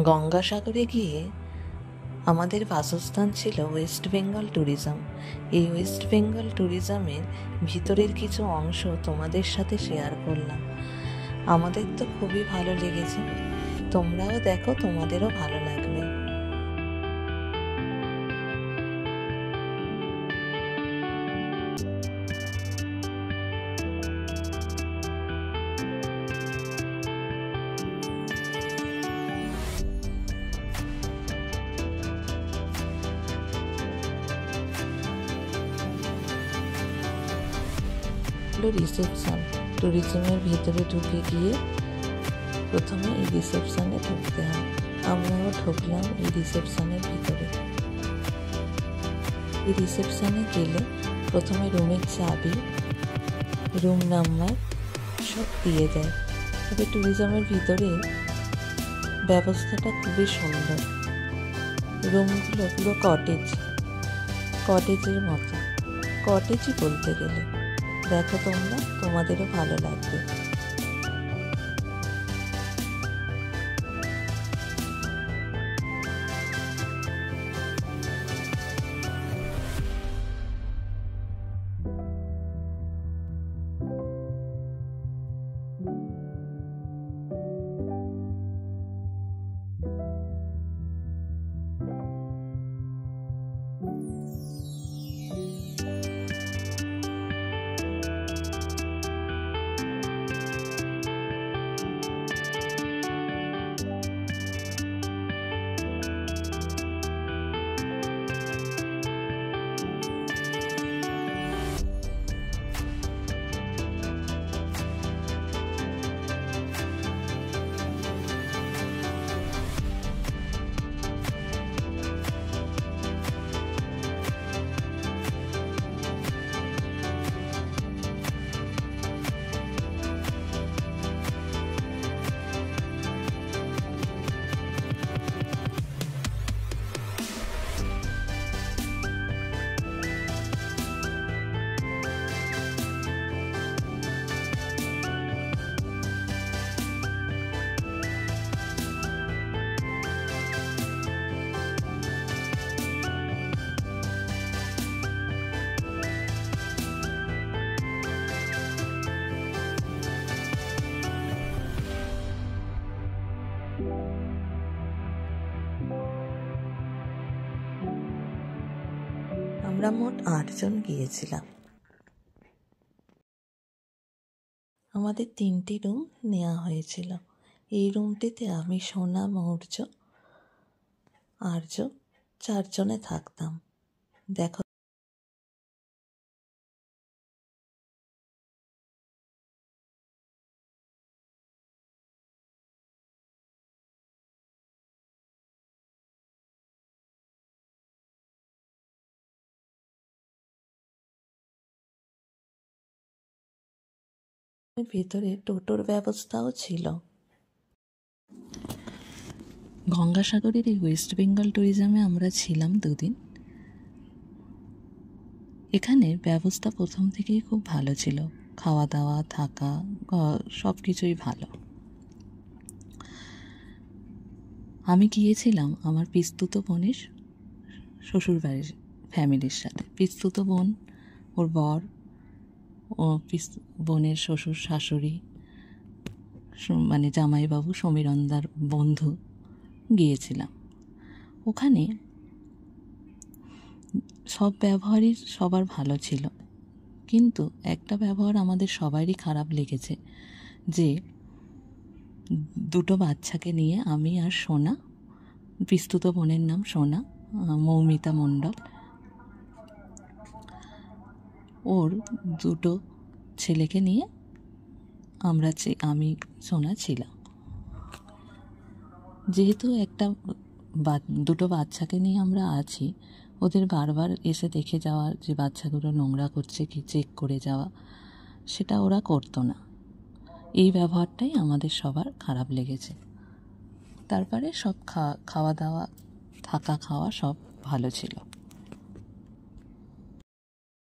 গঙ্গাসাগরে গিয়ে আমাদের বাসস্থান ছিল ওয়েস্ট বেঙ্গল ট্যুরিজম। এই ওয়েস্ট বেঙ্গল ট্যুরিজমের ভিতরের কিছু অংশ তোমাদের সাথে শেয়ার করলাম। আমাদের তো খুবই ভালো লেগেছে, তোমরাও দেখো, তোমাদেরও ভালো লাগবে। রিসেপশন, ট্যুরিজমের ভিতরে ঢুকে গিয়ে প্রথমে এই রিসেপশনে ঢুকতে হয়। আমরাও ঢুকলাম এই রিসেপশনের ভিতরে। এই রিসেপশনে গেলে প্রথমে রুমের চাবি, রুম নাম্বার সব দিয়ে দেয়। তবে ট্যুরিজমের ভিতরে ব্যবস্থাটা খুবই সুন্দর। রুমগুলো পুরো কটেজের মতো, কটেজই বলতে গেলে। দেখো তোমরা, তোমাদেরও ভালো লাগবে। আমরা মোট 8 জন গিয়েছিলাম। আমাদের 3টি রুম নেওয়া হয়েছিল। এই রুমটিতে আমি, সোনা, মৌর্য, আর্য 4 জনে থাকতাম। দেখো ভিতরে টোটোর ব্যবস্থাও ছিল। গঙ্গাসাগরের এই ওয়েস্ট বেঙ্গল ট্যুরিজমে আমরা ছিলাম 2 দিন। এখানে ব্যবস্থা প্রথম থেকেই খুব ভালো ছিল, খাওয়া দাওয়া, থাকা, সব কিছুই ভালো। আমি গিয়েছিলাম আমার পিস্তুত বোনের শ্বশুরবাড়ির ফ্যামিলির সাথে। পিস্তুত বোন, ওর বর, ও বোনের শ্বশুর শাশুড়ি, মানে জামাইবাবু সমীরন্দার বন্ধু গিয়েছিলাম। ওখানে সব ব্যবহারই সবার ভালো ছিল, কিন্তু একটা ব্যবহার আমাদের সবারই খারাপ লেগেছে, যে 2 বাচ্চাকে নিয়ে আমি আর সোনা, পিস্তুত বোনের নাম সোনা, মৌমিতা মণ্ডল, ওর 2 ছেলেকে নিয়ে আমি সোনা ছিলাম। যেহেতু 2 বাচ্চাকে নিয়ে আমরা আছি, ওদের বারবার এসে দেখে যাওয়া, যে বাচ্চাগুলো নোংরা করছে কি চেক করে যাওয়া, সেটা ওরা করতো না। এই ব্যবহারটাই আমাদের সবার খারাপ লেগেছে। তারপরে সব খাওয়া দাওয়া, থাকা খাওয়া সব ভালো ছিল।